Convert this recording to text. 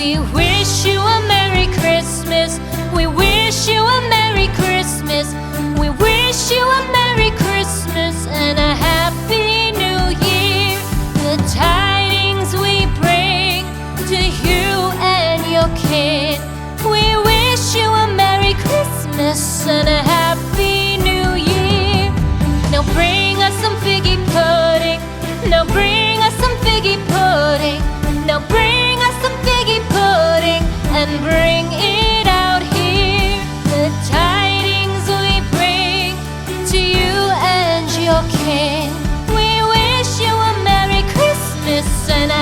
We wish you a Merry Christmas. We wish you a Merry Christmas. We wish you a Merry Christmas and a Happy New Year. The tidings we bring to you and your kin. We wish you a Merry Christmas and a Happy New Year. Now bring us some figgy pudding. Now bring us some figgy pudding. Now bring us some figgy pudding and bring it out here. The tidings we bring to you and your kin. We wish you a Merry Christmas and a